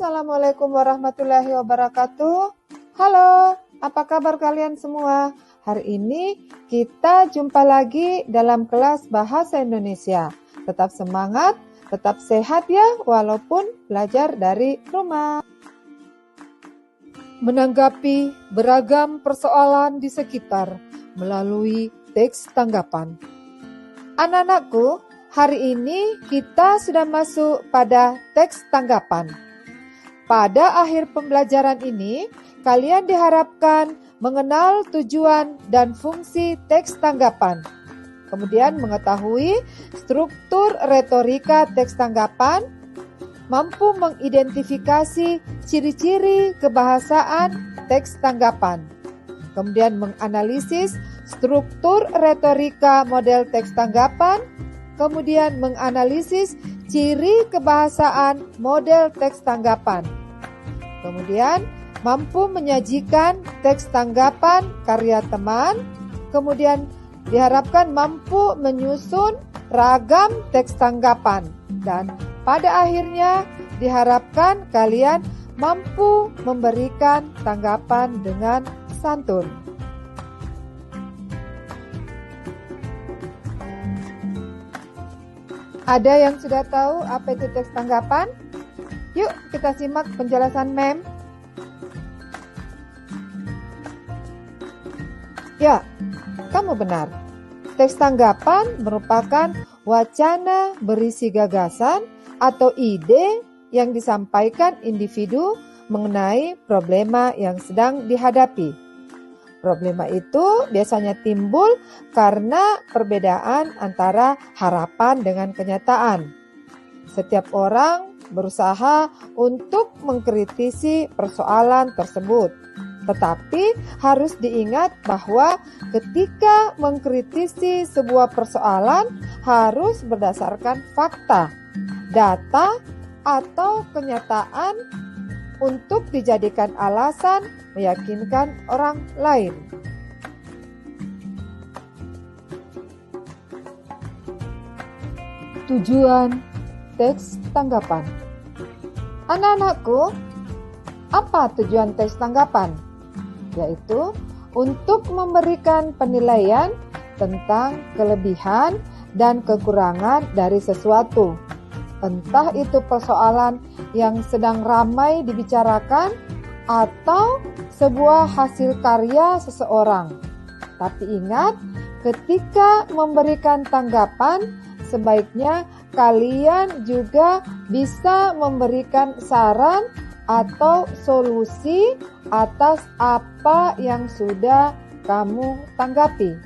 Assalamualaikum warahmatullahi wabarakatuh. Halo, apa kabar kalian semua? Hari ini kita jumpa lagi dalam kelas Bahasa Indonesia. Tetap semangat, tetap sehat ya, walaupun belajar dari rumah. Menanggapi beragam persoalan di sekitar melalui teks tanggapan. Anak-anakku, hari ini kita sudah masuk pada teks tanggapan. Pada akhir pembelajaran ini, kalian diharapkan mengenal tujuan dan fungsi teks tanggapan. Kemudian mengetahui struktur retorika teks tanggapan, mampu mengidentifikasi ciri-ciri kebahasaan teks tanggapan. Kemudian menganalisis struktur retorika model teks tanggapan, kemudian menganalisis ciri kebahasaan model teks tanggapan. Kemudian mampu menyajikan teks tanggapan karya teman, kemudian diharapkan mampu menyusun ragam teks tanggapan, dan pada akhirnya diharapkan kalian mampu memberikan tanggapan dengan santun. Ada yang sudah tahu apa itu teks tanggapan? Yuk kita simak penjelasan Mem. Ya, kamu benar. Teks tanggapan merupakan wacana berisi gagasan atau ide yang disampaikan individu mengenai problema yang sedang dihadapi. Problema itu biasanya timbul karena perbedaan antara harapan dengan kenyataan. Setiap orang berusaha untuk mengkritisi persoalan tersebut. Tetapi harus diingat bahwa ketika mengkritisi sebuah persoalan harus berdasarkan fakta, data, atau kenyataan untuk dijadikan alasan meyakinkan orang lain. Tujuan teks tanggapan. Anak-anakku, apa tujuan teks tanggapan? Yaitu untuk memberikan penilaian tentang kelebihan dan kekurangan dari sesuatu. Entah itu persoalan yang sedang ramai dibicarakan atau sebuah hasil karya seseorang. Tapi ingat, ketika memberikan tanggapan, sebaiknya kalian juga bisa memberikan saran atau solusi atas apa yang sudah kamu tanggapi.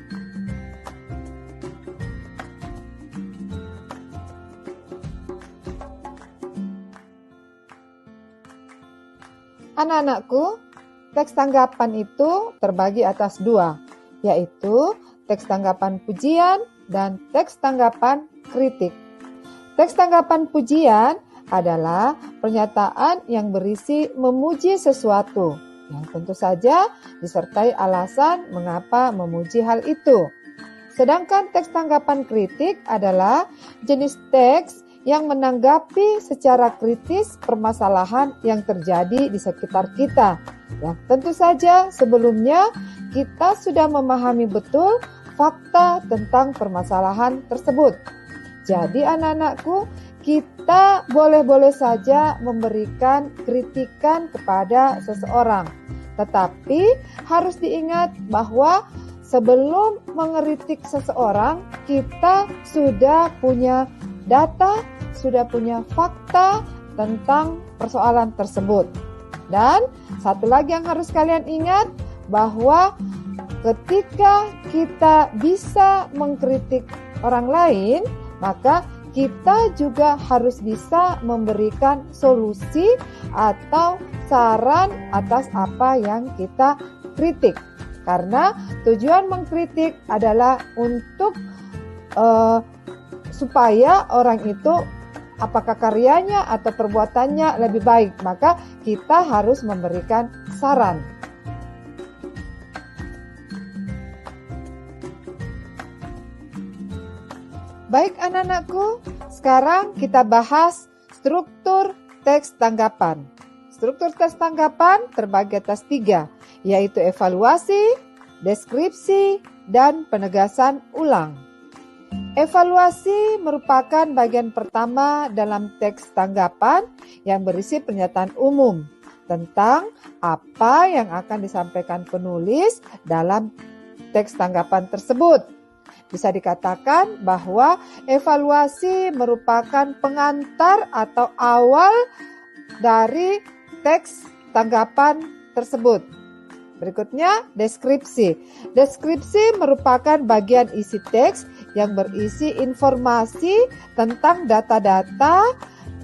Anak-anakku, teks tanggapan itu terbagi atas dua, yaitu teks tanggapan pujian dan teks tanggapan kritik. Teks tanggapan pujian adalah pernyataan yang berisi memuji sesuatu, yang tentu saja disertai alasan mengapa memuji hal itu. Sedangkan teks tanggapan kritik adalah jenis teks yang menanggapi secara kritis permasalahan yang terjadi di sekitar kita. Ya, tentu saja sebelumnya kita sudah memahami betul fakta tentang permasalahan tersebut. Jadi anak-anakku, kita boleh-boleh saja memberikan kritikan kepada seseorang. Tetapi harus diingat bahwa sebelum mengkritik seseorang, kita sudah punya data, sudah punya fakta tentang persoalan tersebut. Dan satu lagi yang harus kalian ingat, bahwa ketika kita bisa mengkritik orang lain, maka kita juga harus bisa memberikan solusi atau saran atas apa yang kita kritik. Karena tujuan mengkritik adalah untuk supaya orang itu apakah karyanya atau perbuatannya lebih baik, maka kita harus memberikan saran. Baik anak-anakku, sekarang kita bahas struktur teks tanggapan. Struktur tes tanggapan terbagi atas 3, yaitu evaluasi, deskripsi, dan penegasan ulang. Evaluasi merupakan bagian pertama dalam teks tanggapan yang berisi pernyataan umum tentang apa yang akan disampaikan penulis dalam teks tanggapan tersebut. Bisa dikatakan bahwa evaluasi merupakan pengantar atau awal dari teks tanggapan tersebut. Berikutnya, deskripsi. Deskripsi merupakan bagian isi teks yang berisi informasi tentang data-data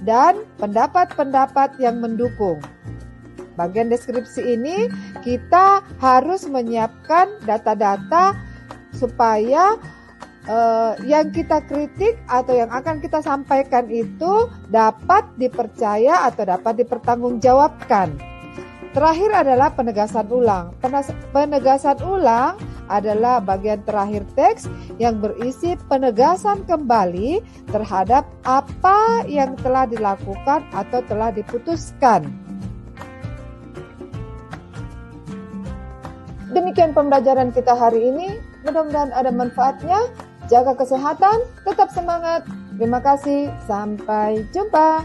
dan pendapat-pendapat yang mendukung. Bagian deskripsi ini kita harus menyiapkan data-data supaya yang kita kritik atau yang akan kita sampaikan itu dapat dipercaya atau dapat dipertanggungjawabkan. Terakhir adalah penegasan ulang. Penegasan ulang adalah bagian terakhir teks yang berisi penegasan kembali terhadap apa yang telah dilakukan atau telah diputuskan. Demikian pembelajaran kita hari ini. Mudah-mudahan ada manfaatnya. Jaga kesehatan, tetap semangat. Terima kasih, sampai jumpa.